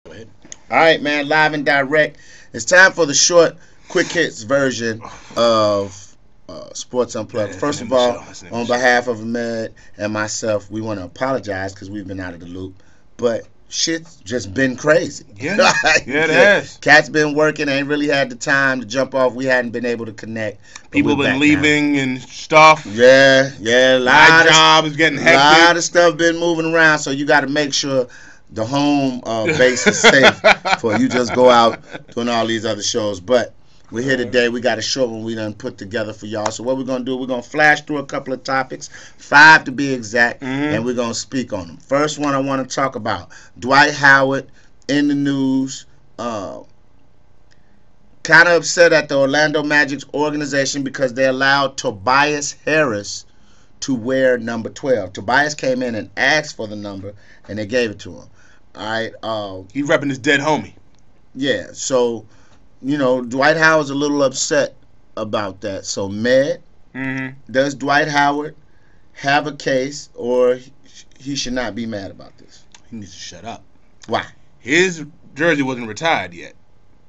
Go ahead. All right, man, live and direct. It's time for the short, quick hits version of Sports Unplugged. First of all, on behalf of Ahmed and myself, we want to apologize because we've been out of the loop. But shit's just been crazy. Yeah, yeah, it has. Cat's been working, ain't really had the time to jump off. We hadn't been able to connect. People been leaving now. And stuff. Yeah. My job is getting hectic. A lot of stuff been moving around, so you got to make sure the home base is safe for you just go out doing all these other shows. But we're here today. We got a short one we done put together for y'all. So what we're going to do, we're going to flash through a couple of topics, 5 to be exact, and we're going to speak on them. First one I want to talk about, Dwight Howard in the news. Kind of upset at the Orlando Magic's organization because they allowed Tobias Harris to wear number 12. Tobias came in and asked for the number, and they gave it to him. All right. He repping his dead homie. Yeah. So, Dwight Howard's a little upset about that. So, Med, does Dwight Howard have a case, or he should not be mad about this? He needs to shut up. Why? His jersey wasn't retired yet,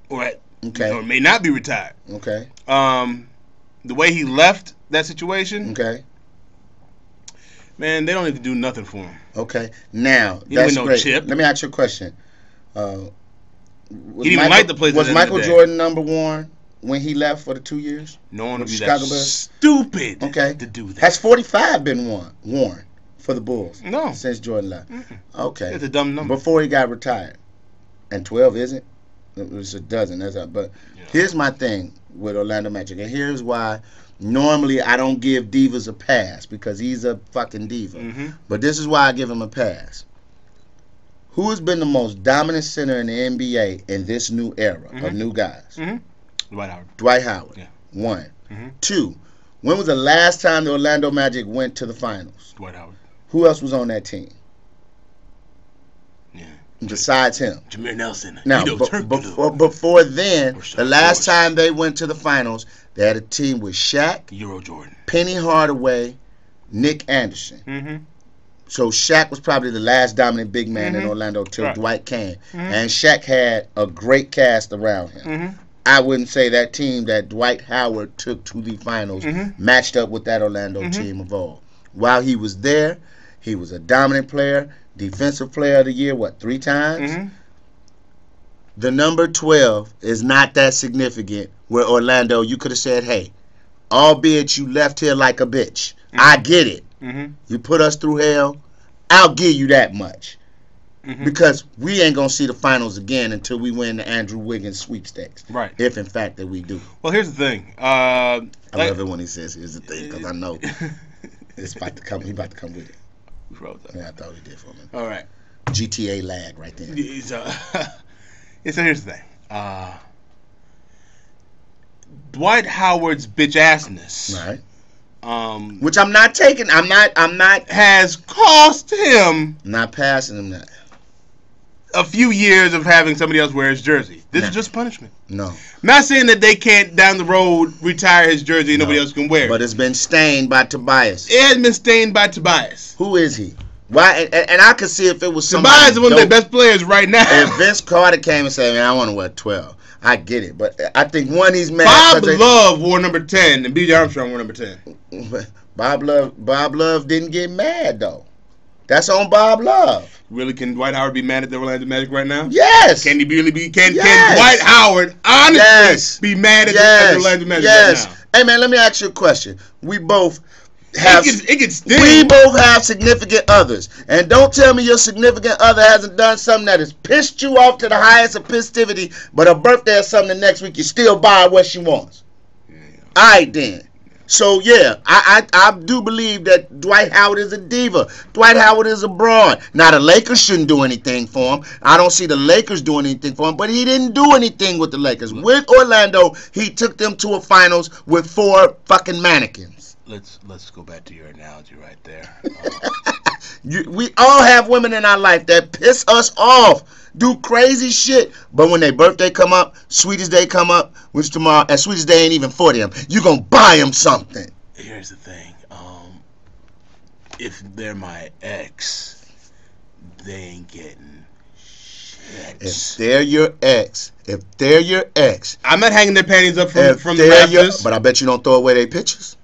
or may not be retired. Okay. The way he left that situation. Okay. Man, they don't need to do nothing for him. Okay. Now, he that's no great. Chip. Let me ask you a question. He didn't even like the place. Was Michael Jordan number one when he left for the 2 years? No one would be Chicago that Bears? stupid to do that. Has 45 been worn for the Bulls? No. Since Jordan left? Okay. It's a dumb number. Before he got retired. And 12 isn't? It's a dozen. But here's my thing with Orlando Magic. And here's why normally I don't give divas a pass, because he's a fucking diva. But this is why I give him a pass. Who has been the most dominant center in the NBA in this new era of new guys? Dwight Howard. Yeah. 1. 2. When was the last time the Orlando Magic went to the finals? Dwight Howard. Who else was on that team? Yeah. Besides him. Jameer Nelson. Now, before then, the last time they went to the finals, they had a team with Shaq, Euro Jordan, Penny Hardaway, Nick Anderson. So Shaq was probably the last dominant big man in Orlando till Dwight came. And Shaq had a great cast around him. I wouldn't say that team that Dwight Howard took to the finals matched up with that Orlando team of old. While he was there, he was a dominant player, defensive player of the year, 3 times? The number 12 is not that significant where Orlando, you could have said, hey, albeit you left here like a bitch. I get it. You put us through hell, I'll give you that much. Because we ain't going to see the finals again until we win the Andrew Wiggins sweepstakes. Right. If, in fact, that we do. Well, here's the thing. I love it when he says, here's the thing, because I know it's about to come. He's about to come with it. Yeah, I thought he did for me. All right. GTA lag right there. So here's the thing. Dwight Howard's bitch assness. Right. Which I'm not taking. I'm not. Has cost him. I'm not passing him that. A few years of having somebody else wear his jersey. This is just punishment. No. I'm not saying that they can't down the road retire his jersey and nobody else can wear it. But it's been stained by Tobias. It has been stained by Tobias. Who is he? Why? And I could see if it was somebody. Tobias is one of their best players right now. If Vince Carter came and said, "Man, I want to wear 12," I get it. But I think he's mad. Bob Love wore number 10 and B.J. Armstrong wore number 10. Bob Love didn't get mad though. That's on Bob Love. Really, can Dwight Howard be mad at the Orlando Magic right now? Yes. Can he really be? Can Dwight Howard honestly be mad at the Orlando Magic right now? Hey man, let me ask you a question. We both have we both have significant others, and don't tell me your significant other hasn't done something that has pissed you off to the highest of festivity, but her birthday or something the next week you still buy what she wants. All right then. So, yeah, I do believe that Dwight Howard is a diva. Dwight Howard is a broad. Now, the Lakers shouldn't do anything for him. I don't see the Lakers doing anything for him, but he didn't do anything with the Lakers. With Orlando, he took them to a finals with 4 fucking mannequins. Let's go back to your analogy right there. We all have women in our life that piss us off, do crazy shit, but when their birthday come up, Sweetest Day come up, which tomorrow, and Sweetest Day ain't even for them, you gonna buy them something. Here's the thing. If they're my ex, they ain't getting shit. If they're your ex, I'm not hanging their panties up from the rafters. But I bet you don't throw away their pictures.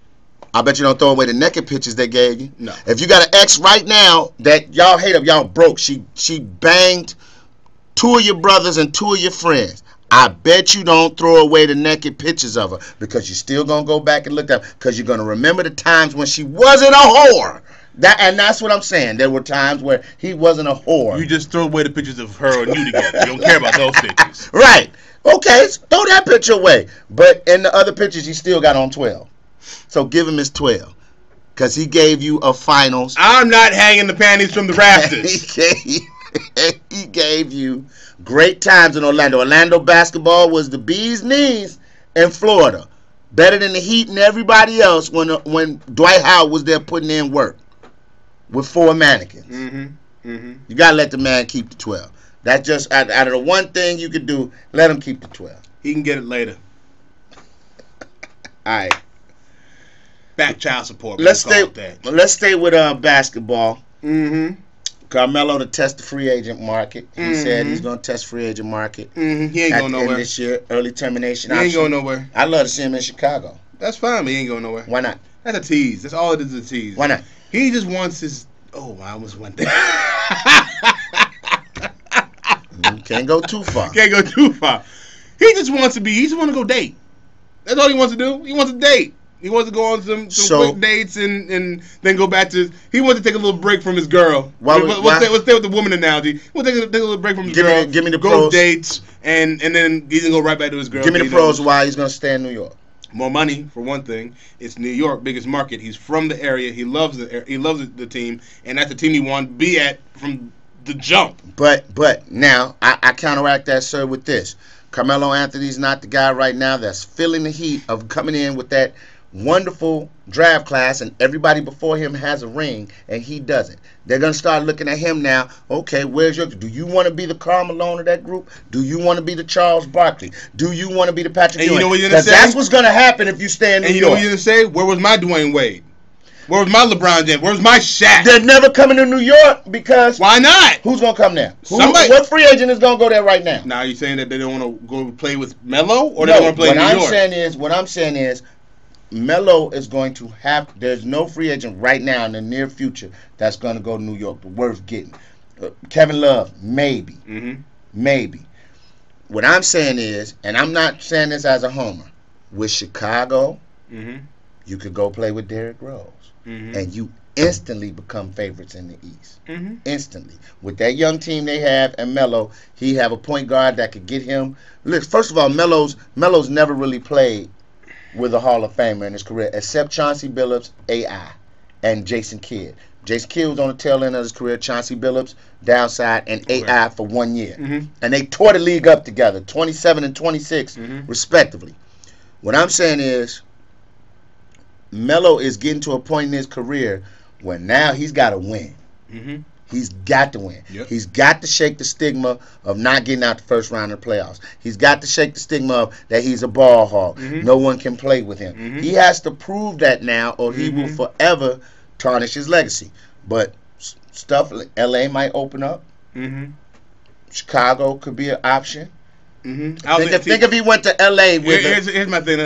I bet you don't throw away the naked pictures they gave you. No. If you got an ex right now that y'all hate up, y'all broke. She banged 2 of your brothers and 2 of your friends. I bet you don't throw away the naked pictures of her because you're still gonna go back and look at her because you're gonna remember the times when she wasn't a whore. That's what I'm saying. There were times where he wasn't a whore. You just throw away the pictures of her and you together. You don't care about those pictures. Right. Okay, throw that picture away. But in the other pictures, he still got on 12. So give him his 12. Because he gave you a finals. I'm not hanging the panties from the rafters. He gave you great times in Orlando. Orlando basketball was the bee's knees in Florida. Better than the Heat and everybody else when Dwight Howard was there putting in work with 4 mannequins. You got to let the man keep the 12. That's just out of the one thing you could do, let him keep the 12. He can get it later. All right. Back child support. Let's stay with basketball. Carmelo to test the free agent market. He said he's going to test free agent market. He ain't going nowhere this year. Early termination option. He ain't going nowhere. I'd love to see him in Chicago. That's fine, but he ain't going nowhere. Why not? That's a tease. That's all it is, a tease. Why not? He just wants his... Oh, I almost went there. Can't go too far. Can't go too far. He just wants to go date. That's all he wants to do. He wants to date. He wants to go on some quick dates and then go back to... He wants to take a little break from his girl. Let's stay with the woman analogy. We'll take a little break from his girl. Give me the pros. Go dates, and then he's going to go right back to his girl. Give me the pros why he's going to stay in New York. More money, for one thing. It's New York, biggest market. He's from the area. He loves the team, and that's the team he wanted to be at from the jump. But now, I counteract that, sir, with this. Carmelo Anthony's not the guy right now that's feeling the heat of coming in with that wonderful draft class, and everybody before him has a ring, and he doesn't. They're going to start looking at him now. Okay, do you want to be the Karl Malone of that group? Do you want to be the Charles Barkley? Do you want to be the Patrick Ewing? You know what you're going to say? That's what's going to happen if you stay in New York. And you know what you're going to say? Where was my Dwayne Wade? Where was my LeBron James? Where was my Shaq? They're never coming to New York because... Why not? Who's going to come there? Somebody. What free agent is going to go there right now? Now, are you saying that they don't want to go play with Melo? Or they don't want to play in New York? What I'm saying is Melo is going to have... There's no free agent right now in the near future that's going to go to New York worth getting. Kevin Love, maybe. Maybe. What I'm saying is, and I'm not saying this as a homer, with Chicago, you could go play with Derrick Rose. And you instantly become favorites in the East. Instantly. With that young team they have and Melo, he have a point guard that could get him... Look, first of all, Melo's never really played with a Hall of Famer in his career, except Chauncey Billups, AI, and Jason Kidd. Jason Kidd was on the tail end of his career, Chauncey Billups, downside, and AI for 1 year. And they tore the league up together, 27 and 26, respectively. What I'm saying is, Melo is getting to a point in his career where now he's got to win. He's got to win. He's got to shake the stigma of not getting out the first round of the playoffs. He's got to shake the stigma of that he's a ball hog. No one can play with him. He has to prove that now, or he will forever tarnish his legacy. But stuff like L.A. might open up. Chicago could be an option. Think if he went to L.A. with here's my thing.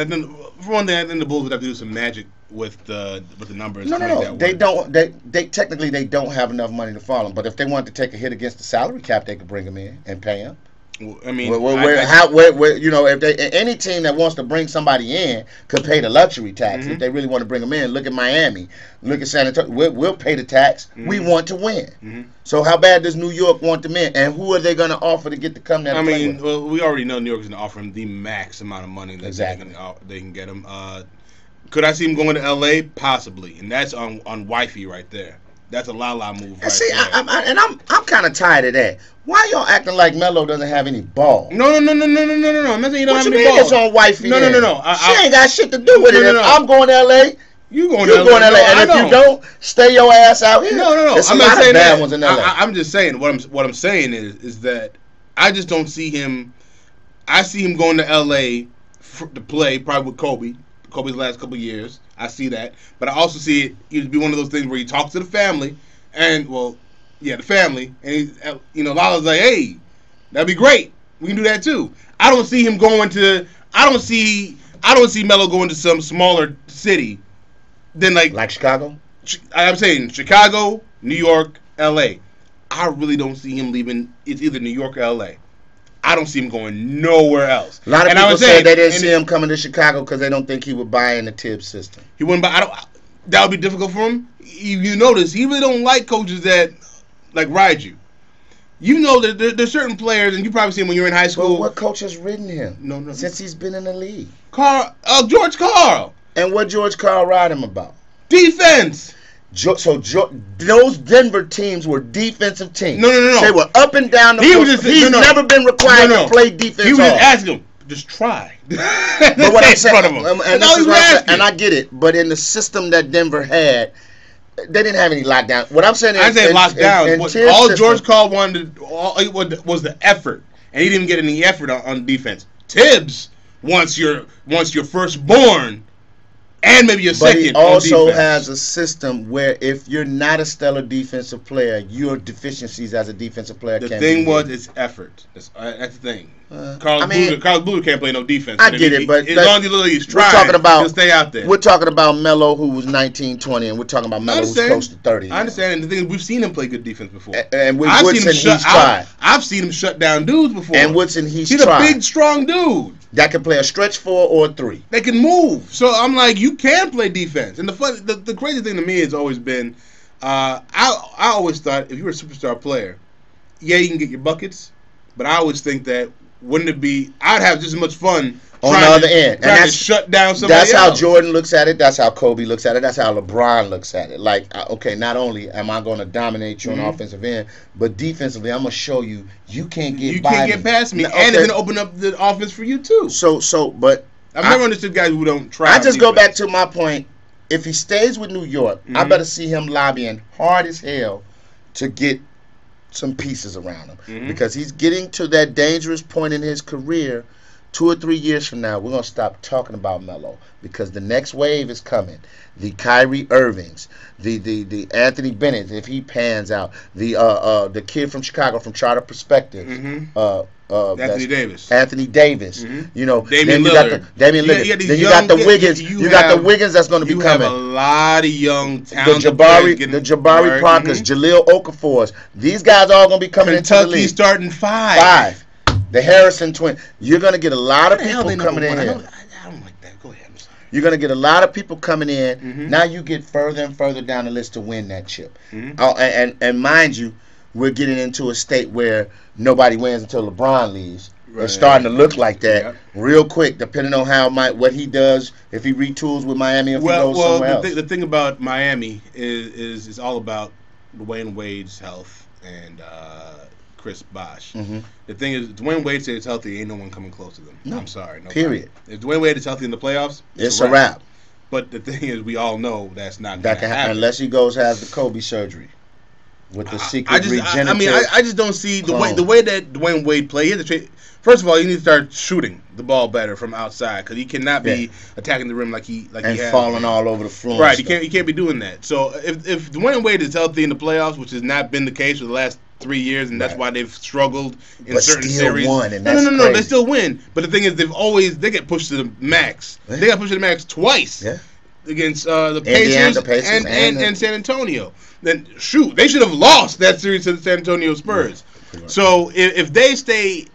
For one thing, I think the Bulls would have to do some magic with the numbers. No. They don't. They technically they don't have enough money to follow him. But if they wanted to take a hit against the salary cap, they could bring him in and pay him. Well, I mean, if any team that wants to bring somebody in could pay the luxury tax. If they really want to bring them in, look at Miami, look at San Antonio. We'll pay the tax. We want to win. So how bad does New York want them in, and who are they going to offer to get to come there? I mean, well, we already know New York is going to offer him the max amount of money that they can get him. Could I see him going to L.A.? Possibly, and that's on wifey right there. That's a la-la move right there. I'm kind of tired of that. Why y'all acting like Melo doesn't have any ball? No. I'm not saying he don't have any ball. It's on wifey. No. She ain't got shit to do with it. If I'm going to L.A., you're going to L.A. And if you don't, stay your ass out here. No. There's I'm not saying bad ones in L.A. I'm just saying what I'm saying is that I just don't see him. I see him going to L.A. to play probably with Kobe's last couple of years. I see that, but I also see it be one of those things where he talks to the family, and the family, and Lala's like, hey, That'd be great. We can do that too. I don't see him going to. I don't see Melo going to some smaller city than like Chicago. I'm saying Chicago, New York, L.A. I really don't see him leaving. It's either New York or L.A. I don't see him going nowhere else. A lot of people say they didn't see him coming to Chicago because they don't think he would buy in the Tibbs system. He wouldn't buy. That would be difficult for him. You notice he really don't like coaches that ride you. You know that there's certain players, and you probably see him when you're in high school. But what coach has ridden him? No. Since he's been in the league. George Karl. And what George Karl ride him about? Defense. Those Denver teams were defensive teams. No. They were up and down the court. He's never been required to play defense. He was just asking him, just try. But what I'm saying, and I get it, but in the system that Denver had, they didn't have any lockdown. What I'm saying is, I say lockdown. All George Karl wanted was the effort, and he didn't get any effort on defense. Tibbs wants your firstborn. And maybe a second. But he also has a system where if you're not a stellar defensive player, your deficiencies as a defensive player the can thing be was it's effort. That's the thing. Carlos Boozer can't play no defense. I get it, but as long as he's trying, he'll stay out there. We're talking about Melo, who was 19, 20, and we're talking about Melo, who's close to 30. I understand. And the thing is, we've seen him play good defense before. And with Woodson, he's tried. I've seen him shut down dudes before. And Woodson, he's tried. He's a big, strong dude. That can play a stretch 4 or a 3. They can move. So I'm like, you can play defense. And the crazy thing to me has always been, I always thought if you were a superstar player, yeah, you can get your buckets, but I always think that wouldn't it be? I'd have just as much fun on the other end, and that's shut down somebody else. That's how Jordan looks at it. That's how Kobe looks at it. That's how LeBron looks at it. Like, okay, not only am I going to dominate you on the offensive end, but defensively, I'm going to show you can't get past me, and it's going to open up the offense for you too. But I've never understood guys who don't try. I just go back to my point. If he stays with New York, I better see him lobbying hard as hell to get some pieces around him because he's getting to that dangerous point in his career. 2 or 3 years from now, we're going to stop talking about Melo because the next wave is coming. The Kyrie Irvings, the Anthony Bennett, if he pans out, the kid from Chicago from Charter Perspective, Anthony Davis. You know, Damian Lillard. Then you got the Wiggins. You got the Wiggins that's going to be coming. You have a lot of young talented the Jabari Parkers, Jahlil Okafors. These guys are all going to be coming into the league. Kentucky starting 5. The Harrison twin. You're going to get a lot of people coming in here. I don't like that. Go ahead. I'm sorry. You're going to get a lot of people coming in. Now you get further and further down the list to win that chip. And mind you, we're getting into a state where nobody wins until LeBron leaves. Right. It's starting to look like that real quick, depending on what he does, if he retools with Miami, if he goes somewhere else. The thing about Miami is it's all about Dwayne Wade's health and Chris Bosh. The thing is, Dwayne Wade stays healthy, ain't no one coming close to them. No. I'm sorry. Period. If Dwayne Wade is healthy in the playoffs, it's a wrap. But the thing is, we all know that's not going to happen. Unless he has the Kobe surgery with the secret regenerative. I just don't see the way that Dwayne Wade plays. First of all, you need to start shooting the ball better from outside because he cannot be attacking the rim like he has falling all over the floor. Right, he can't be doing that. So if Dwayne Wade is healthy in the playoffs, which has not been the case for the last 3 years, and that's why they've struggled in certain series. Won, and that's crazy. They still win. But the thing is, they get pushed to the max. They got pushed to the max twice against the Pacers and San Antonio. Then they should have lost that series to the San Antonio Spurs. Right. So if they stay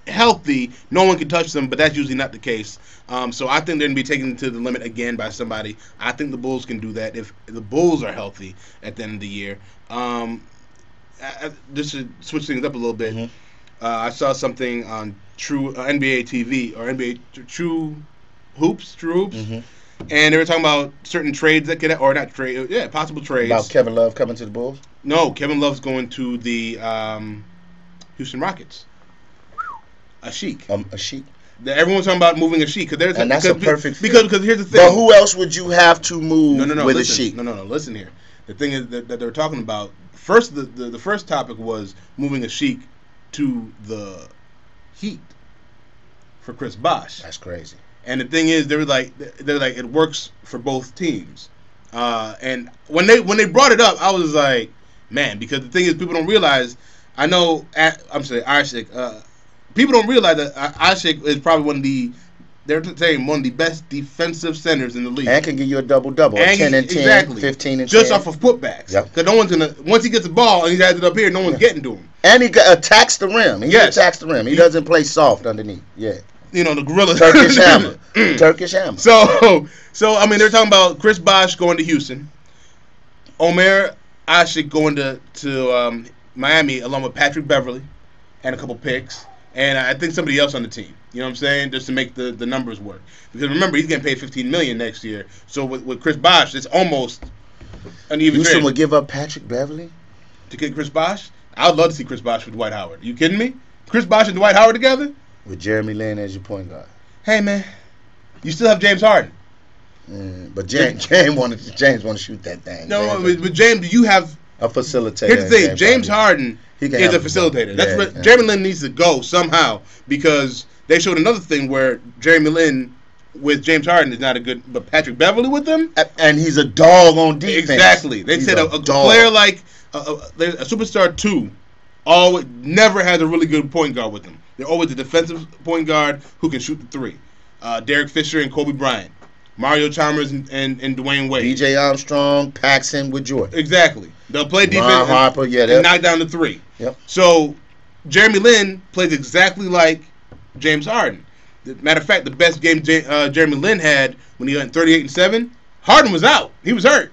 healthy, no one can touch them, but that's usually not the case. So I think they're going to be taken to the limit again by somebody. I think the Bulls can do that if the Bulls are healthy at the end of the year. Just to switch things up a little bit, I saw something on True NBA TV or NBA True Hoops, and they were talking about certain trades that could, or not trade, possible trades. About Kevin Love coming to the Bulls? No, Kevin Love's going to the Houston Rockets. A Sheik. Everyone's talking about moving a Sheik and that's a perfect fit. Because here's the thing. But who else would you have to move with a Sheik? No. Listen here. The thing is that they were talking about. First, the first topic was moving a Sheik to the Heat for Chris Bosh. That's crazy. And the thing is, they're like it works for both teams. And when they brought it up, I was like, man, because the thing is, people don't realize I know. I'm sorry, Ashik. People don't realize that Ashik is probably one of the. They're saying one of the best defensive centers in the league. And can give you a double-double. 10 and 10, exactly. 15 and 10. Just off of putbacks. Yep. Because no one's going to... Once he gets the ball and he has it up here, no one's getting to him. And he attacks the rim. He attacks the rim. He doesn't play soft underneath. Yeah. You know, the gorilla. Turkish hammer. Turkish hammer. So, I mean, they're talking about Chris Bosh going to Houston. Omer Ashik going to Miami along with Patrick Beverly and a couple picks. And I think somebody else on the team. You know what I'm saying? Just to make the numbers work. Because remember, he's getting paid $15 million next year. So with Chris Bosh, it's almost an even Houston would give up Patrick Beverly? To get Chris Bosh? I would love to see Chris Bosh with Dwight Howard. Are you kidding me? Chris Bosh and Dwight Howard together? With Jeremy Lin as your point guard. Hey, man. You still have James Harden. But James want to shoot that thing. No, but James, you have... A facilitator. Here's the thing. James Harden is a facilitator. That's what Jeremy Lin needs to go somehow, because they showed another thing where Jeremy Lin with James Harden is not a good, but Patrick Beverly with them, and he's a dog on defense. Exactly. They said a player like a superstar 2 always never has a really good point guard with them. They're always a defensive point guard who can shoot the 3. Derek Fisher and Kobe Bryant, Mario Chalmers and Dwayne Wade, B.J. Armstrong, Paxson with Jordan. Exactly. They'll play defense Ron Harper, and knock down the 3. Yep. So Jeremy Lin plays exactly like James Harden. Matter of fact, the best game Jeremy Lin had when he went 38-7, Harden was out. He was hurt.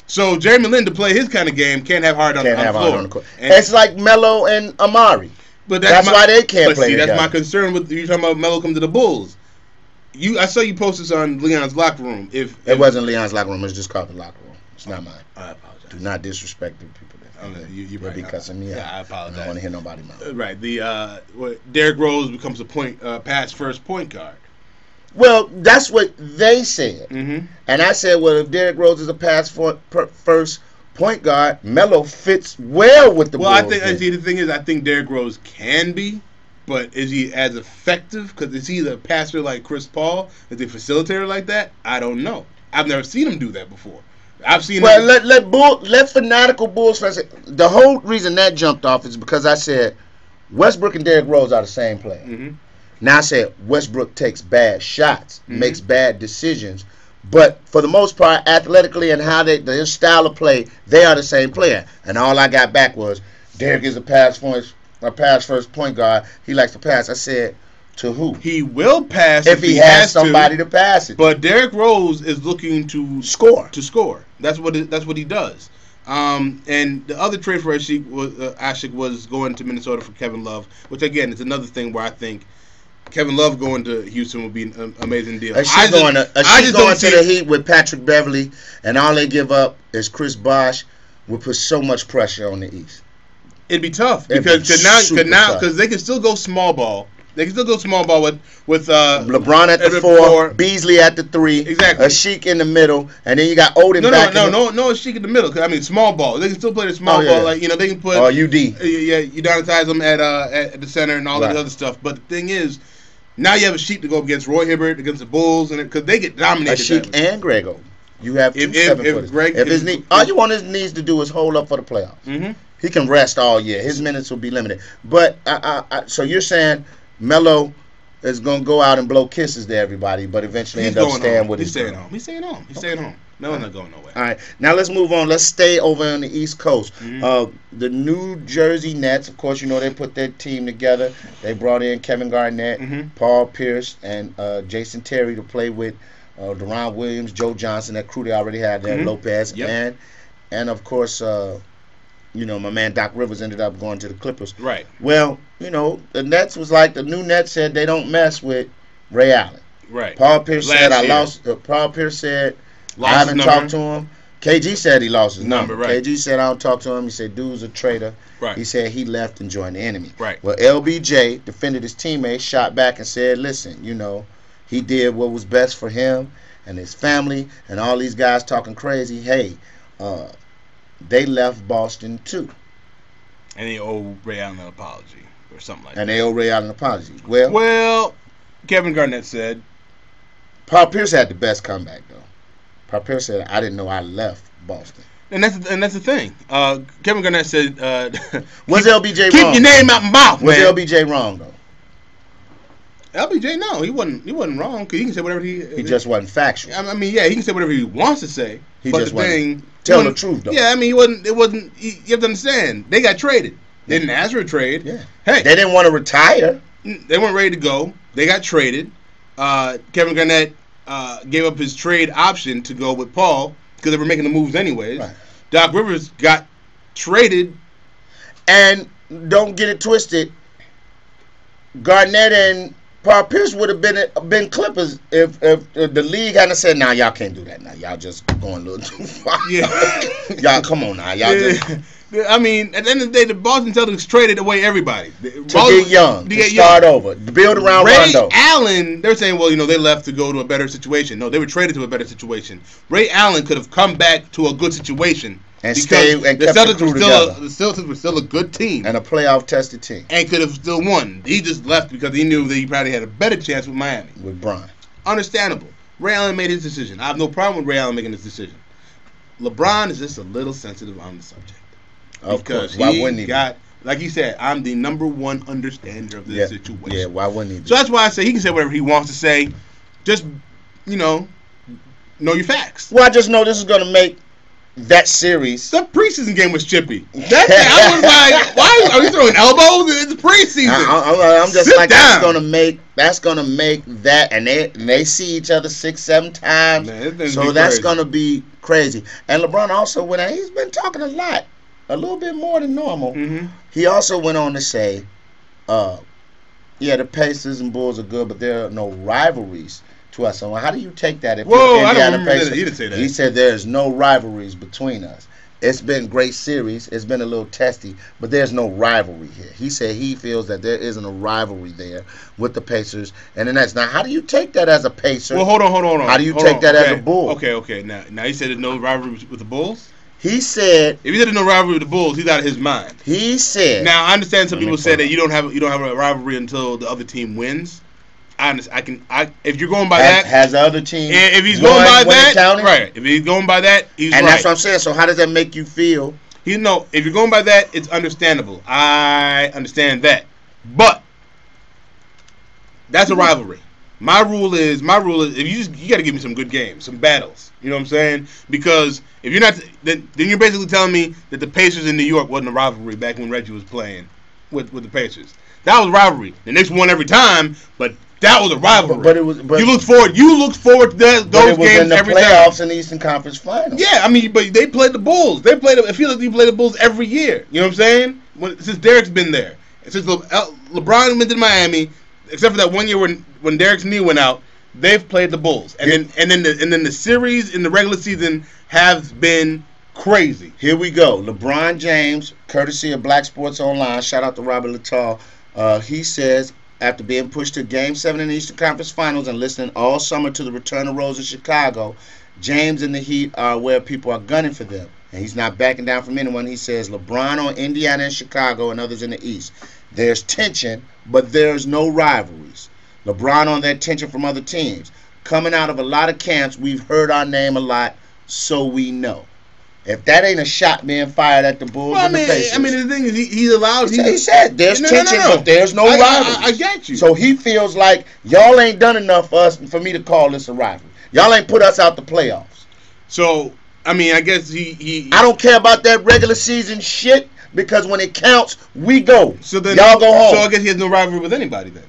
So Jeremy Lin, to play his kind of game, can't have Harden on the floor. On the court. It's like Melo and Amari. But that's why they can't play together. That's my concern with you talking about Melo come to the Bulls. I saw you post this on Leon's locker room. It wasn't Leon's locker room. It's just called the locker room. It's not mine. I apologize. Do not disrespect the people there. You'll be cussing me out. Yeah, I apologize. I don't want to hear nobody mouth. Right. Derrick Rose becomes a pass first point guard. Well, that's what they said. Mm-hmm. And I said, well, if Derrick Rose is a pass first point guard, Melo fits well with the Bulls. Well, the thing is, I think Derrick Rose can be, but is he as effective? Because is he the passer like Chris Paul? Is he a facilitator like that? I don't know. I've never seen him do that before. I've seen. Well, let fanatical Bulls fans say, the whole reason that jumped off is because I said Westbrook and Derrick Rose are the same player. Mm-hmm. Now I said Westbrook takes bad shots, makes bad decisions, but for the most part, athletically and how their style of play, they are the same player. And all I got back was Derrick is a pass first point guard. He likes to pass. I said, to who? He will pass if he has somebody to pass it. But Derrick Rose is looking to score. That's what he does. And the other trade for Ashik was going to Minnesota for Kevin Love, which again is another thing where I think Kevin Love going to Houston would be an amazing deal. She's going to the Heat with Patrick Beverly, and all they give up is Chris Bosh. Will put so much pressure on the East. It'd be tough because they can still go small ball. They can still go small ball with LeBron at the 4, Beasley at the 3, exactly. Ashik in the middle, and then you got Odin back. No, Ashik in the middle. Cause, I mean, small ball. They can still play the small ball. Like they can put. UD. You donatize them at the center and all that other stuff. But the thing is, now you have Ashik to go against Roy Hibbert against the Bulls, and because they get dominated. Ashik and Grego. You have two 7-footers. All you want his needs to do is hold up for the playoffs. Mm-hmm. He can rest all year. His minutes will be limited. But so you're saying Melo is going to go out and blow kisses to everybody, but eventually end up staying with his team. He's staying home. Melo's not going nowhere. All right. Now let's move on. Let's stay over on the East Coast. Mm-hmm. The New Jersey Nets, of course, they put their team together. They brought in Kevin Garnett, Paul Pierce, and Jason Terry to play with Deron Williams, Joe Johnson, that crew they already had there, Lopez, and of course, my man Doc Rivers ended up going to the Clippers. Right. Well, the Nets was like the new Nets said they don't mess with Ray Allen. Right. Paul Pierce said Paul Pierce said I haven't talked to him. KG said he lost his number. Right. KG said I don't talk to him. He said dude's a traitor. Right. He said he left and joined the enemy. Right. Well, LBJ defended his teammates, shot back and said, listen, he did what was best for him and his family, and all these guys talking crazy. Hey, they left Boston too. And they owe Ray Allen an apology or something like that. And they owe Ray Allen an apology. Well, Kevin Garnett said. Paul Pierce had the best comeback, though. Paul Pierce said, I didn't know I left Boston. And that's the thing. Kevin Garnett said, "Was LBJ keep wrong? Keep your name out my mouth, was man." Was LBJ wrong though? LBJ, no, he wasn't wrong because he can say whatever he just wasn't factual. I mean, yeah, he can say whatever he wants to say. He but just the thing, tell the truth though. Yeah, I mean, it wasn't. You have to understand, they got traded. They didn't ask for a trade. Yeah. Hey, they didn't want to retire. They weren't ready to go. They got traded. Kevin Garnett gave up his trade option to go with Paul because they were making the moves anyways. Right. Doc Rivers got traded. And don't get it twisted, Garnett and Paul Pierce would have been Clippers if the league hadn't said, "Nah, y'all can't do that. Now y'all just going a little too far. Yeah, y'all come on now, y'all just." I mean, at the end of the day, the Boston Celtics traded away everybody to get young, to start over, to build around Rondo. Ray Allen, they're saying, well, they left to go to a better situation. No, they were traded to a better situation. Ray Allen could have come back to a good situation and stayed and kept the crew together. The Celtics were still a good team and a playoff-tested team, and could have still won. He just left because he knew that he probably had a better chance with Miami. With Bron. Understandable. Ray Allen made his decision. I have no problem with Ray Allen making his decision. LeBron is just a little sensitive on the subject. Of course. Why wouldn't he? Like he said, I'm the number one understander of this situation. Yeah, why wouldn't he? So that's why I say he can say whatever he wants to say. Just, know your facts. Well, I just know this is going to make that series. The preseason game was chippy. I was like, why are you throwing elbows? It's preseason. I'm just Sit like, down. That's gonna make that, and they see each other 6-7 times. Man, so that's going to be crazy. And LeBron also he's been talking a little bit more than normal. Mm-hmm. He also went on to say, the Pacers and Bulls are good, but there are no rivalries to us. So how do you take that? If Whoa, I don't remember that. He didn't say that. He said there's no rivalries between us. It's been great series. It's been a little testy, but there's no rivalry here. He said he feels that there isn't a rivalry there with the Pacers and the Nets. Now, how do you take that as a Pacer? Well, hold on. How do you take that as a Bull? Okay. Now he said there's no rivalry with the Bulls? He said, if he said there's no rivalry with the Bulls, he's out of his mind. He said. Now I understand some people say that you don't have a rivalry until the other team wins. If you're going by that, has the other team? If he's going by that, right? If he's going by that, he's right. And that's what I'm saying. So how does that make you feel? If you're going by that, it's understandable. I understand that, but that's a rivalry. My rule is if you got to give me some good games, some battles. You know what I'm saying? Because if you're not, then you're basically telling me that the Pacers in New York wasn't a rivalry back when Reggie was playing with the Pacers. That was a rivalry. The Knicks won every time, but that was a rivalry. But it was. But you look forward to those games every time. Playoffs in the Eastern Conference Finals. Yeah, I mean, but they played the Bulls. I feel like they play the Bulls every year. You know what I'm saying? Since Derek's been there, since LeBron went to Miami, except for that one year when Derek's knee went out, they've played the Bulls, and then the series in the regular season has been crazy. Here we go. LeBron James, courtesy of Black Sports Online. Shout out to Robert Littal. He says, after being pushed to Game 7 in the Eastern Conference Finals and listening all summer to the return of Rose in Chicago, James and the Heat are where people are gunning for them. And he's not backing down from anyone. He says, LeBron on Indiana and Chicago and others in the East. There's tension, but there's no rivalries. LeBron on that tension from other teams. Coming out of a lot of camps, we've heard our name a lot, so we know. If that ain't a shot being fired at the Bulls and the Pacers. I mean, the thing is, he allowed. He said there's tension, but there's no rivalry. I get you. So he feels like y'all ain't done enough for me to call this a rivalry. Y'all ain't put us out the playoffs. So I mean, I guess he I don't care about that regular season shit because when it counts, we go. So then y'all go home. So I guess he has no rivalry with anybody then.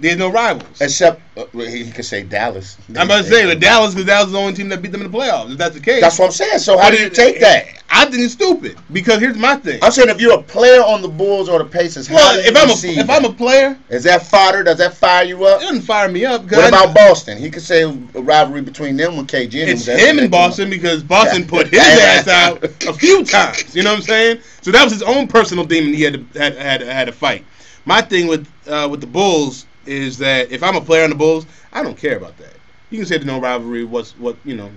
There's no rivals. Except, he could say Dallas. I'm about to say, but Dallas, because Dallas is the only team that beat them in the playoffs, if that's the case. That's what I'm saying. So how do you take that? I think it's stupid, because here's my thing. I'm saying if you're a player on the Bulls or the Pacers, how do you see if I'm a player... Is that fodder? Does that fire you up? It doesn't fire me up. What about Boston? He could say a rivalry between them when KG and It's him and Boston, because Boston put his ass out a few times. You know what I'm saying? So that was his own personal demon he had to fight. My thing with the Bulls is that if I'm a player on the Bulls, I don't care about that. You can say there's no rivalry,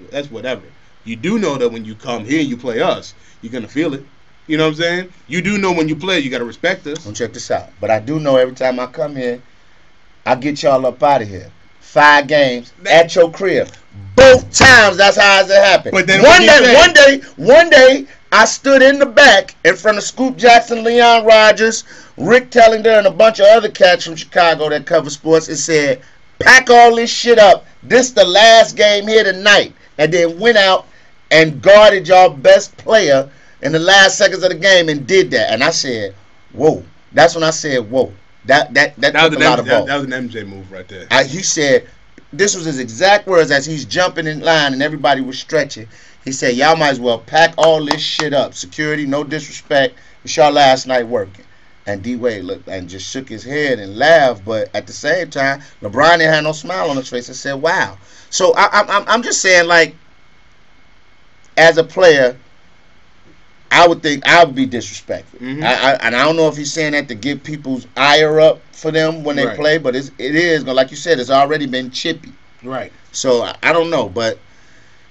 that's whatever. You do know that when you come here and you play us, you're going to feel it. You know what I'm saying? You do know when you play, you got to respect us. Don't check this out. But I do know every time I come here, I get y'all up out of here. 5 games at your crib. Both times, that's how it happened. But then one day, I stood in the back in front of Scoop Jackson, Leon Rogers, Rick Tellinger, and a bunch of other cats from Chicago that cover sports and said, pack all this shit up. This the last game here tonight. And then went out and guarded y'all best player in the last seconds of the game and did that. And I said, whoa. That's when I said, whoa. That took a lot of balls. That was an MJ move right there. He said, this was his exact words as he's jumping in line and everybody was stretching. He said, y'all might as well pack all this shit up. Security, no disrespect. It's y'all last night working. And D-Wade looked and just shook his head and laughed. But at the same time, LeBron didn't have no smile on his face and said, wow. So I'm just saying, like, as a player, I would think I would be disrespectful. And I don't know if he's saying that to get people's ire up for them when they play, but it is, like you said, it's already been chippy. Right. So I don't know, but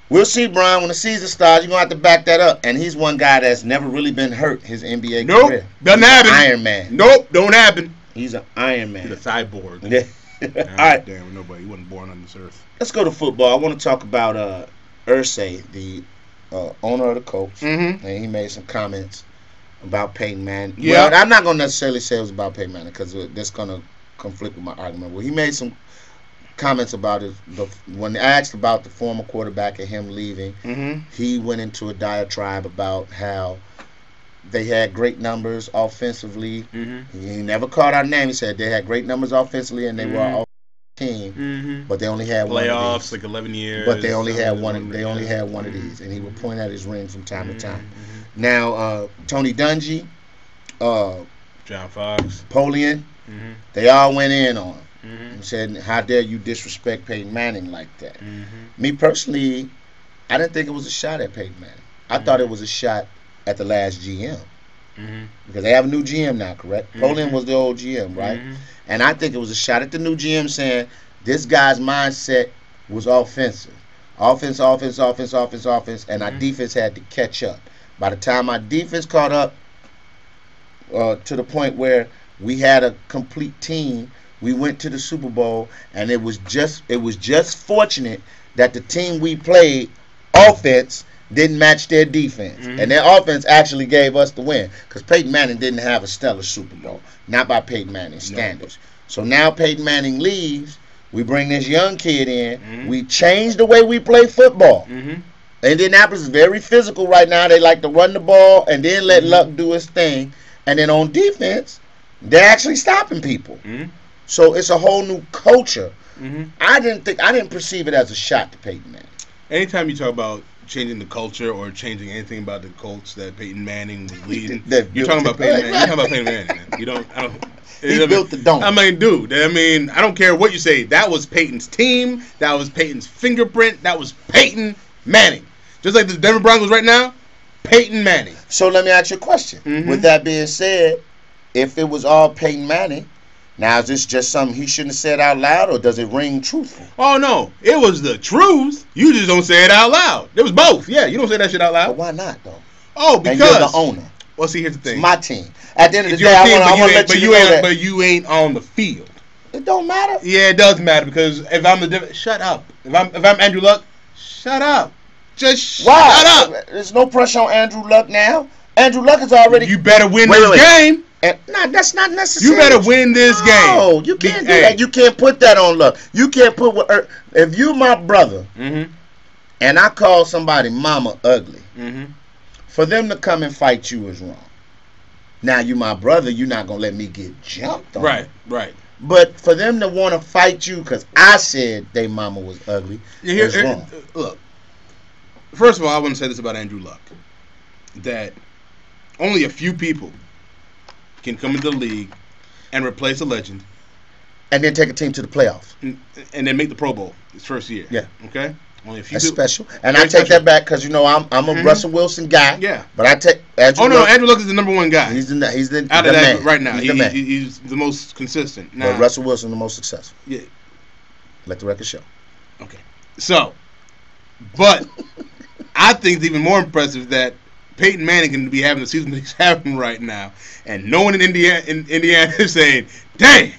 we'll see, Brian. When the season starts, you're going to have to back that up. And he's one guy that's never really been hurt his NBA career. Doesn't happen. Iron Man. Nope, don't happen. He's an Iron Man. He's a cyborg. Yeah. All right. Damn, nobody. He wasn't born on this earth. Let's go to football. I want to talk about Irsay, the owner of the Colts, and he made some comments about Peyton Manning. Yeah. Well, I'm not going to necessarily say it was about Peyton Manning because that's going to conflict with my argument. Well, he made some comments about it. When asked about the former quarterback and him leaving, he went into a diatribe about how they had great numbers offensively. He never called our name. He said they had great numbers offensively and they were all team, but they only had playoffs, one of these. Like 11 years. But they only had one. They only had one of these, and he would point at his ring from time to time. Now, Tony Dungy, John Fox, Polian, they all went in on him and said, "How dare you disrespect Peyton Manning like that?" Me personally, I didn't think it was a shot at Peyton Manning. I thought it was a shot at the last GM. Because they have a new GM now, correct? Polian was the old GM, right? And I think it was a shot at the new GM saying this guy's mindset was offensive. Offense, and our defense had to catch up. By the time our defense caught up to the point where we had a complete team, we went to the Super Bowl, and it was just fortunate that the team we played offense didn't match their defense. And their offense actually gave us the win because Peyton Manning didn't have a stellar Super Bowl. Not by Peyton Manning's standards. So now Peyton Manning leaves. We bring this young kid in. We change the way we play football. Indianapolis is very physical right now. They like to run the ball and then let Luck do his thing. And then on defense, they're actually stopping people. So it's a whole new culture. I didn't perceive it as a shot to Peyton Manning. Anytime you talk about changing the culture or changing anything about the Colts that Peyton Manning was leading, you're talking about Peyton Manning. You're talking about Peyton Manning, man. He built the dome. I mean, dude. I don't care what you say. That was Peyton's team. That was Peyton's fingerprint. That was Peyton Manning. Just like the Denver Broncos right now, Peyton Manning. So let me ask you a question. With that being said, if it was all Peyton Manning, now is this just something he shouldn't have said out loud, or does it ring truthful? Oh, no. It was the truth. You just don't say it out loud. It was both. Yeah, you don't say that shit out loud. But why not, though? Oh, because... And you're the owner. Well, see, here's the thing. It's my team. At the end of the day, I want to let you know that. But you ain't on the field. It don't matter. Yeah, it does matter because if I'm the... Shut up. If I'm Andrew Luck, shut up. Just shut up. There's no pressure on Andrew Luck now. Andrew Luck is already... You better win this game. That's not necessary. You better win this game. No, you can't do that. You can't put that on Luck. You can't put if you my brother, and I call somebody mama ugly, for them to come and fight you is wrong. Now you my brother, you're not gonna let me get jumped on. Right. But for them to want to fight you because I said they mama was ugly, is wrong. Look, first of all, I want to say this about Andrew Luck: that only a few people can come into the league and replace a legend. And then take a team to the playoffs. And then make the Pro Bowl his first year. Yeah. Okay? Only a few That's special. And I take that back because, I'm a Russell Wilson guy. Yeah. But I take Andrew Luck. Andrew Luck is the number one guy. He's the out of that man. Right now. He's the man. He's the most consistent. Now, but Russell Wilson the most successful. Yeah. Let the record show. Okay. So, but I think it's even more impressive that Peyton Manning can be having the season that he's having right now, and no one in Indiana is saying, "Dang."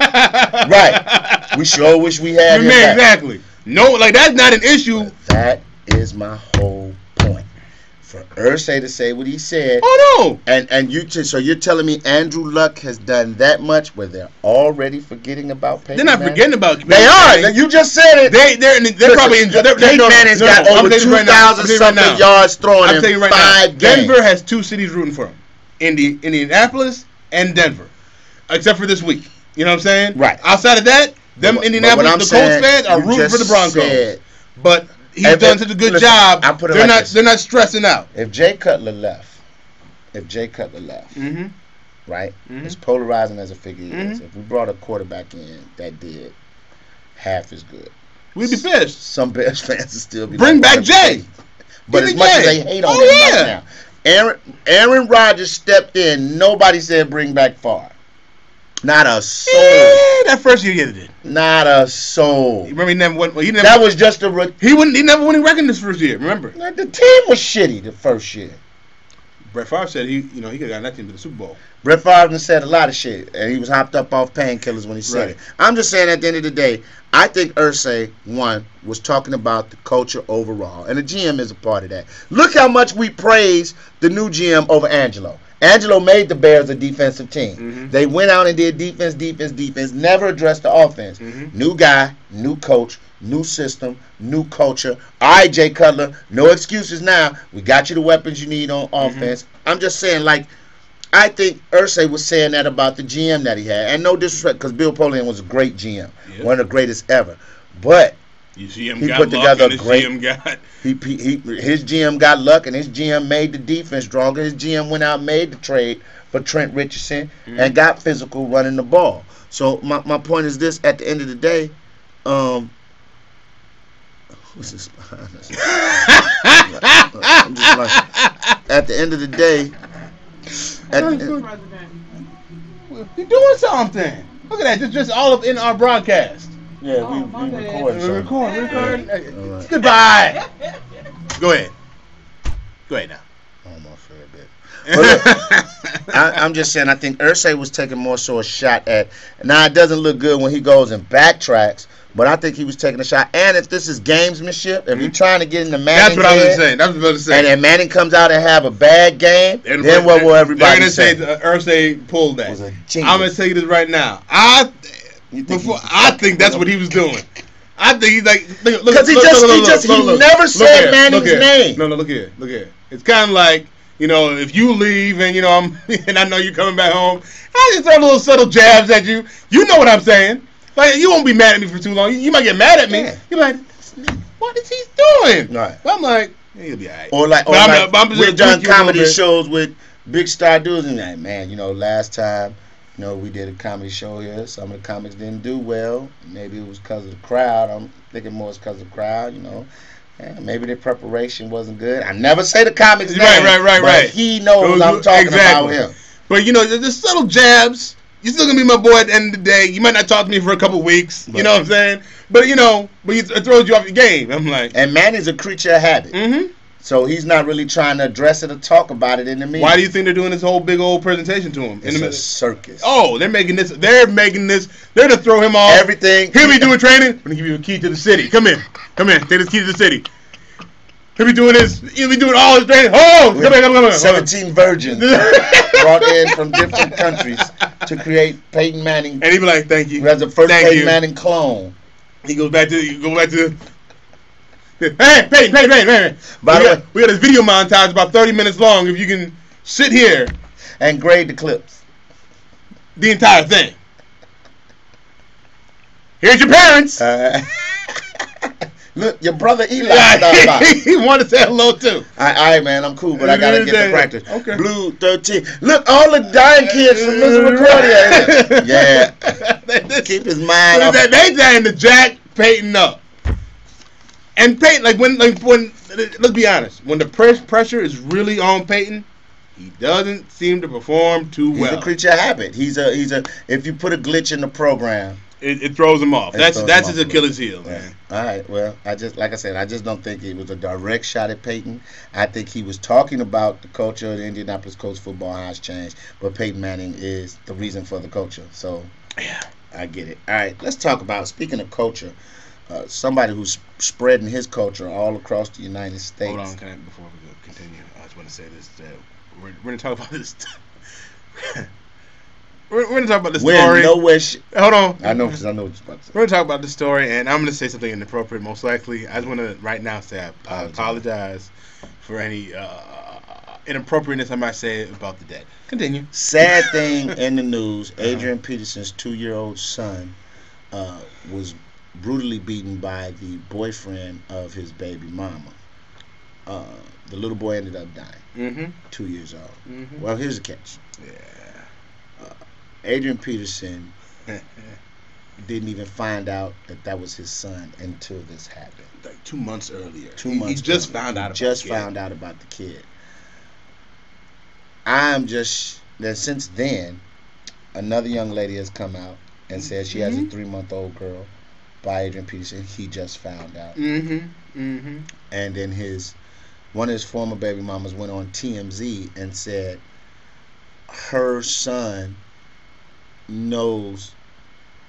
Right. We sure wish we had him back. Exactly. No, like that's not an issue. But that is my whole point. For Irsay to say what he said. Oh no! And so you're telling me Andrew Luck has done that much where they're already forgetting about Peyton? They're not forgetting about. They are. You just said it. They're probably enjoying. Peyton Manning's got over 2,000 something yards thrown in 5 games. Denver has 2 cities rooting for him: Indianapolis and Denver, except for this week. You know what I'm saying? Right. Outside of that, Indianapolis, the Colts fans are rooting for the Broncos. But he's done such a good job. They're not stressing out. If Jay Cutler left, right, as polarizing as a figure is, if we brought a quarterback in that did half as good, we'd be pissed. Some Bears fans would still be bring back Jay. But as much as they hate on him right now, Aaron Rodgers stepped in. Nobody said bring back Favre. Not a soul. Yeah, that first year he did. Not a soul. You remember he never won. That was just a. He never won any record this first year. Remember? The team was shitty the first year. Brett Favre said he could have gotten that team to the Super Bowl. Brett Favre said a lot of shit, and he was hopped up off painkillers when he said it. I'm just saying, at the end of the day, I think Irsay, was talking about the culture overall, and the GM is a part of that. Look how much we praise the new GM over Angelo. Angelo made the Bears a defensive team. They went out and did defense, never addressed the offense. New guy, new coach, new system, new culture. All right, Jay Cutler, no excuses now. We got you the weapons you need on offense. I'm just saying, I think Irsay was saying that about the GM that he had. And no disrespect, because Bill Polian was a great GM, one of the greatest ever. But he put together a great. His GM got luck, and his GM made the defense stronger. His GM went out and made the trade for Trent Richardson and got physical running the ball. So my point is this: at the end of the day, who's this behind us? I'm just at the end of the day, you're doing something. Look at that, just all up in our broadcast. Yeah, we recording. We're recording. Right. Goodbye. Go ahead now. Almost for a bit. But look, I'm just saying, I think Irsay was taking more so a shot at. Now, it doesn't look good when he goes and backtracks, but I think he was taking a shot. And if this is gamesmanship, if you're trying to get into Manning, that's what I was saying. That's what I was saying. And Manning comes out and have a bad game, then what will everybody say? They're going to say Irsay pulled that. I'm going to tell you this right now. I think that's what he was doing. I think he's like, because he never said Manning's name. No, look here. It's kind of like, if you leave and and I know you're coming back home, I just throw little subtle jabs at you. You know what I'm saying? Like, you won't be mad at me for too long. You might get mad at me. Yeah. You're like, what is he doing? Right. But I'm like, he'll be alright. Or we've done comedy shows with big star dudes, and like, man, last time. We did a comedy show here. Some of the comics didn't do well. Maybe it was because of the crowd. I'm thinking more it's because of the crowd, And maybe their preparation wasn't good. I never say the comics name. Right. He knows I'm talking about him. But, the subtle jabs, you're still going to be my boy at the end of the day. You might not talk to me for a couple weeks. You know what I'm saying? But, it throws you off your game. I'm like. And Manning's a creature of habit. Mm-hmm. So he's not really trying to address it or talk about it in the media. Why do you think they're doing this whole big old presentation to him? It's a circus. Oh, they're making this. They're to throw him off. Everything. He'll be doing training. I'm going to give you a key to the city. Come in. Take this key to the city. He'll be doing this. He'll be doing all his training. Oh, come here. 17 virgins brought in from different countries to create Peyton Manning. And he'll be like, thank you. As the first Peyton Manning clone. He goes back to Hey, Peyton. By the way, we got this video montage about 30 minutes long. If you can sit here and grade the clips, the entire thing. Here's your parents. Look, your brother Eli. He wanted to say hello too. All right, man, I'm cool, but I gotta get to practice. Okay. Blue 13. Look, all the dying kids from Misericordia. Yeah. Keep his mind off. They trying to jack Peyton up. And Peyton, let's be honest, when the pressure is really on Peyton, he doesn't seem to perform too well. He's a creature of habit. He's a. If you put a glitch in the program, it throws him off. That's his Achilles heel, man. All right. Well, I just don't think it was a direct shot at Peyton. I think he was talking about the culture of the Indianapolis Colts football, how it's changed. But Peyton Manning is the reason for the culture. So, yeah, I get it. All right. Let's talk about, speaking of culture, somebody who's spreading his culture all across the United States. Hold on, before we continue, I just want to say this: that we're going to talk about this. We're going to talk about the story. Hold on. I know, because I know what you're about to say. We're going to talk about the story, and I'm going to say something inappropriate, most likely. I just want to, right now, say I apologize for any inappropriateness I might say about the dead. Continue. Sad thing in the news, Adrian Peterson's 2-year-old son was brutally beaten by the boyfriend of his baby mama. The little boy ended up dying. 2 years old. Well, here's the catch. Yeah. Adrian Peterson didn't even find out that was his son until this happened. Like 2 months earlier. He just found out about the kid. Since then, another young lady has come out and said she has a 3-month-old girl by Adrian Peterson. He just found out. And then one of his former baby mamas went on TMZ and said her son knows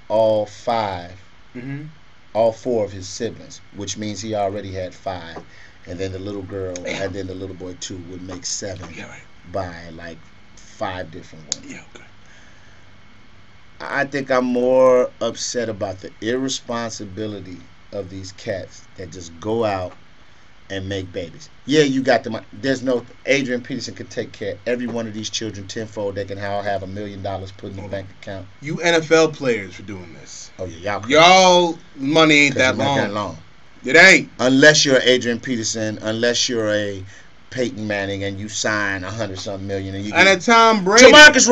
all 4 of his siblings, which means he already had 5, and then the little girl and then the little boy 2 would make 7 by like 5 different women. Yeah, okay. I think I'm more upset about the irresponsibility of these cats that just go out and make babies. Yeah, you got the money. Adrian Peterson could take care of every one of these children tenfold. They can all have $1 million put in the bank account. You NFL players are doing this. Oh yeah, y'all money ain't that long. It ain't. Unless you're Adrian Peterson, unless you're a Peyton Manning and you sign $100-something million and you get a Tom Brady. Jamarcus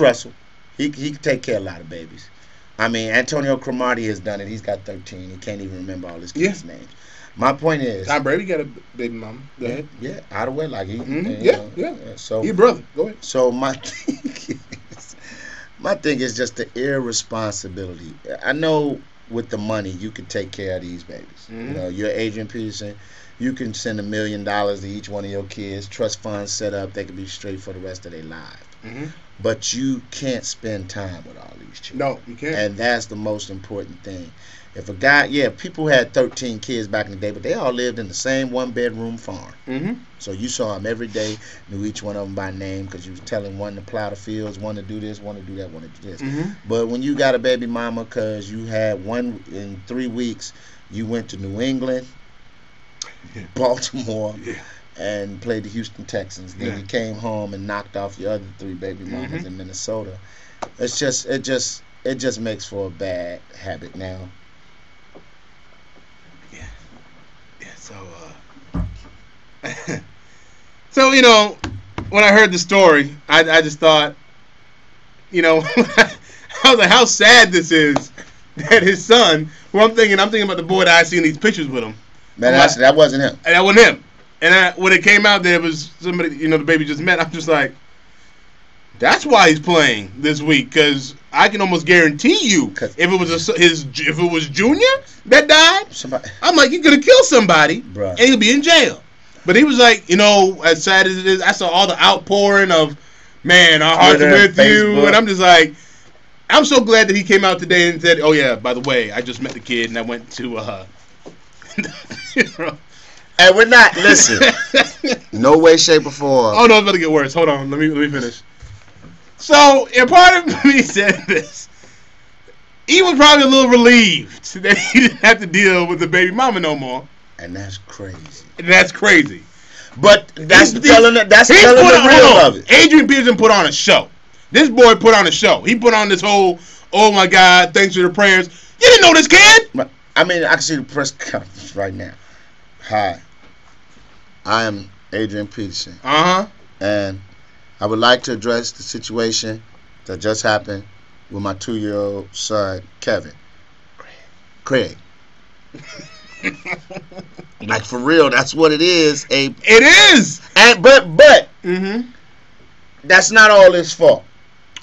Russell. He can take care of a lot of babies. I mean, Antonio Cromartie has done it. He's got 13. He can't even remember all his kids' names. My point is, Tom Brady got a baby mama. Go ahead. Yeah, out of wedlock. So your brother. Go ahead. So my thing is just the irresponsibility. I know with the money you can take care of these babies. You know, you're Adrian Peterson. You can send $1 million to each one of your kids. Trust funds set up. They can be straight for the rest of their lives. But you can't spend time with all these children. No, you can't. And that's the most important thing. If a guy, people had 13 kids back in the day, but they all lived in the same 1-bedroom farm. So you saw them every day, knew each one of them by name because you was telling one to plow the fields, one to do this, one to do that, one to do this. But when you got a baby mama because you had one in 3 weeks, you went to New England, Baltimore, and played the Houston Texans. Then you came home and knocked off your other 3 baby mamas in Minnesota. It just makes for a bad habit now. So when I heard the story, I just thought, I was like, how sad this is that his son, who I'm thinking about the boy that I seen these pictures with him. Man, that wasn't him. That wasn't him. And when it came out that it was somebody, the baby just met, I'm just like, that's why he's playing this week, because I can almost guarantee you, if it was Junior that died, I'm like, you're gonna kill somebody, bruh, and he'll be in jail. But he was like, as sad as it is, I saw all the outpouring of, man, our hearts are with you, and I'm just like, I'm so glad that he came out today and said, oh yeah, by the way, I just met the kid and I went to, And we're not, listen, no way, shape, or form. Oh no, it's about to get worse. Hold on, let me finish. So, a part of me said this. He was probably a little relieved that he didn't have to deal with the baby mama no more. And that's crazy. But that's telling the real of it. Adrian Peterson put on a show. This boy put on a show. He put on this whole, oh my God, thanks for the prayers. You didn't know this kid? I mean, I can see the press conference right now. Hi, I am Adrian Peterson. And I would like to address the situation that just happened with my 2-year-old son, Kevin. Craig. Like, for real, that's what it is. It is. But that's not all his fault.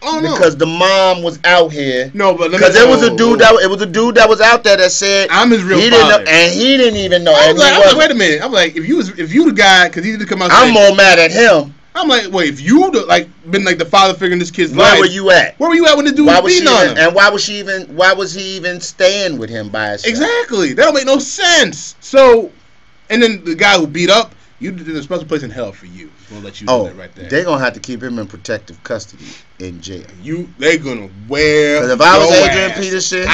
Oh no! Because the mom was out here. No, but because there was a dude that was out there that said I'm his real father, didn't know, and he didn't even know. I was like, wait a minute. I'm like, if you the guy, because he did come out. I'm more mad at him I'm like, wait, if you been like the father figure in this kid's life, where were you at? Where were you at when the dude was beating on him? And why was he even staying with him by himself? Exactly. That don't make no sense. So, and then the guy who beat up, there's a special place in hell for you. Gonna let you do that right there. They're gonna have to keep him in protective custody in jail. They're gonna wear. Because if I was Adrian Peterson,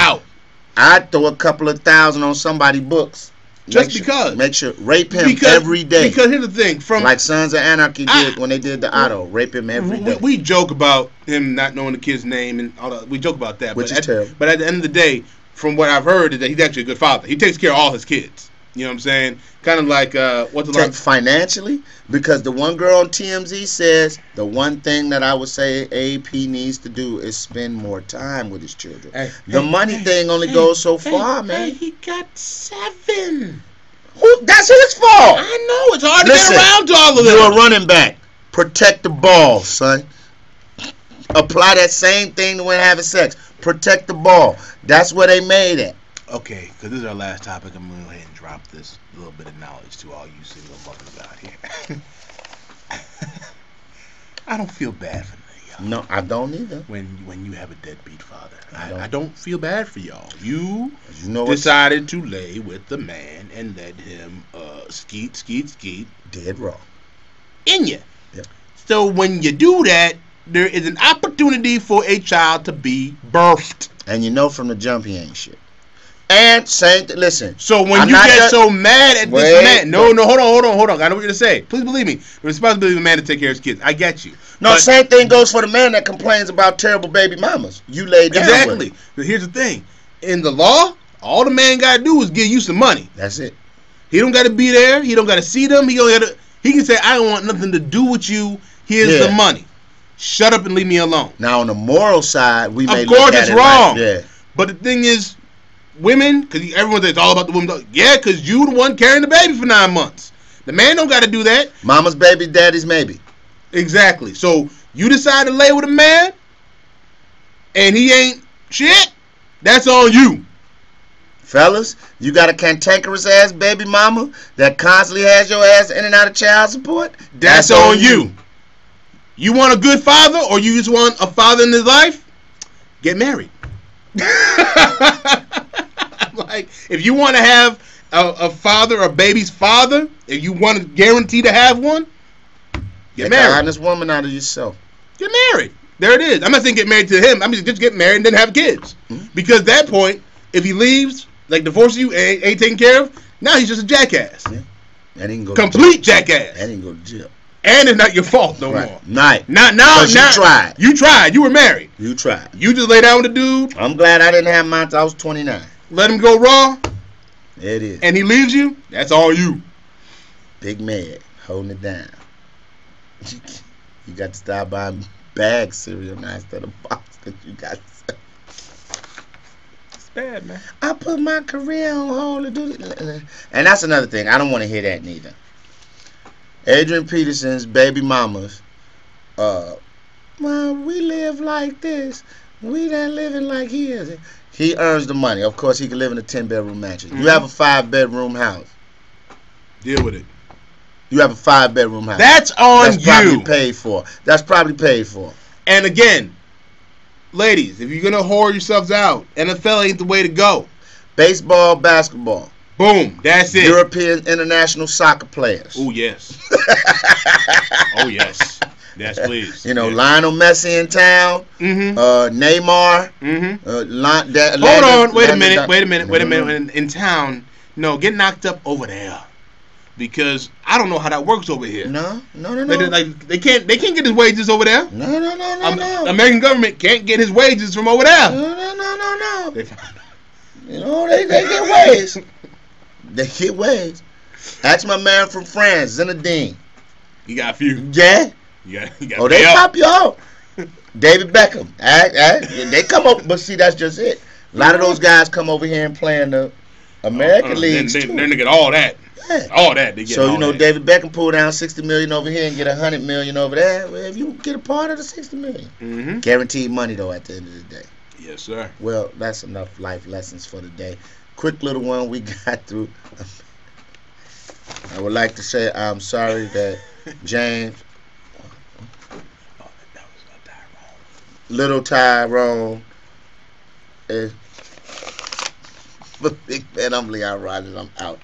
I'd throw a couple of $1,000 on somebody's books. Make sure rape him every day. Because here's the thing, like Sons of Anarchy did when they did the Otto, rape him every day. We joke about him not knowing the kid's name and all that. We joke about that, which is terrible. But at the end of the day, from what I've heard, is that he's actually a good father. He takes care of all his kids. You know what I'm saying? Kind of like financially, because the one girl on TMZ says the one thing that I would say AP needs to do is spend more time with his children. The money thing only goes so far, man. He got 7. That's his fault. I know it's hard to get around to all of them. You're a running back. Protect the ball, son. Apply that same thing to when having sex. Protect the ball. That's where they made it. Okay, because this is our last topic, I'm going to go ahead and drop this little bit of knowledge to all you single mothers out here. I don't feel bad for y'all. No, I don't either. When you have a deadbeat father. I don't feel bad for y'all. You decided to lay with the man and let him skeet. Dead wrong. In you. Yep. So when you do that, there is an opportunity for a child to be birthed. And you know from the jump he ain't shit. And listen. So when you get so mad at this man, no, hold on. I know what you're gonna say. Please believe me. The responsibility of the man to take care of his kids. I get you. No, same thing goes for the man that complains about terrible baby mamas. You laid down exactly. with. But here's the thing: in the law, all the man gotta do is give you some money. That's it. He don't gotta be there. He don't gotta see them. He can say, "I don't want nothing to do with you. Here's the money. Shut up and leave me alone." Now on the moral side, we may of course it's wrong. Yeah. But the thing is, women, because everyone says it's all about the woman. Yeah, because you the one carrying the baby for 9 months. The man don't got to do that. Mama's baby, daddy's maybe. Exactly. So you decide to lay with a man, and he ain't shit. That's on you. Fellas, you got a cantankerous ass baby mama that constantly has your ass in and out of child support? That's on you. You want a good father, or you just want a father in his life? Get married. Like, if you want to have a father, a baby's father, if you want to guarantee to have one, get married. Make an honest woman out of yourself. Get married. There it is. I'm not saying get married to him. I mean, just get married and then have kids. Mm-hmm. Because at that point, if he leaves, like divorces you, ain't taken care of, now he's just a jackass. Yeah. And he can go complete jackass. And he can go to jail. And it's not your fault no more. Not you tried. You tried. You were married. You tried. You just lay down with the dude. I'm glad I didn't have mine until I was 29. Let him go raw. It is. And he leaves you. That's all you. Big man holding it down. You got to start buying bag cereal now instead of box that you got. It's bad, man. I put my career on hold to do this. And that's another thing. I don't want to hear that neither. Adrian Peterson's baby mamas, well, we live like this. We not living like he is. He earns the money. Of course, he can live in a 10-bedroom mansion. Mm-hmm. You have a 5-bedroom house. Deal with it. You have a 5-bedroom house. That's on you. That's probably paid for. And again, ladies, if you're going to whore yourselves out, NFL ain't the way to go. Baseball, basketball. Boom. That's it. European international soccer players. Oh, yes. Oh, yes. Yes, please. You know, yes. Lionel Messi in town. Mm-hmm. Neymar. Mm-hmm. Hold on. Wait a minute. In town, no, get knocked up over there. Because I don't know how that works over here. No. They can't get his wages over there. No. American government can't get his wages from over there. No. They get ways. They get ways. Ask my man from France, Zinedine. He got a few. Yeah. They pop you out. David Beckham. They come up, but see, that's just it. A lot of those guys come over here and play in the American leagues too. Then they get all that. Yeah. All that. They get so, that. David Beckham pulled down $60 million over here and get $100 million over there. Well, if you get a part of the $60 million. Mm-hmm. Guaranteed money, though, at the end of the day. Yes, sir. Well, that's enough life lessons for the day. Quick little one we got through. I would like to say I'm sorry that James, Little Tyrone. But Big Man, I'm Leon Rogers. I'm out.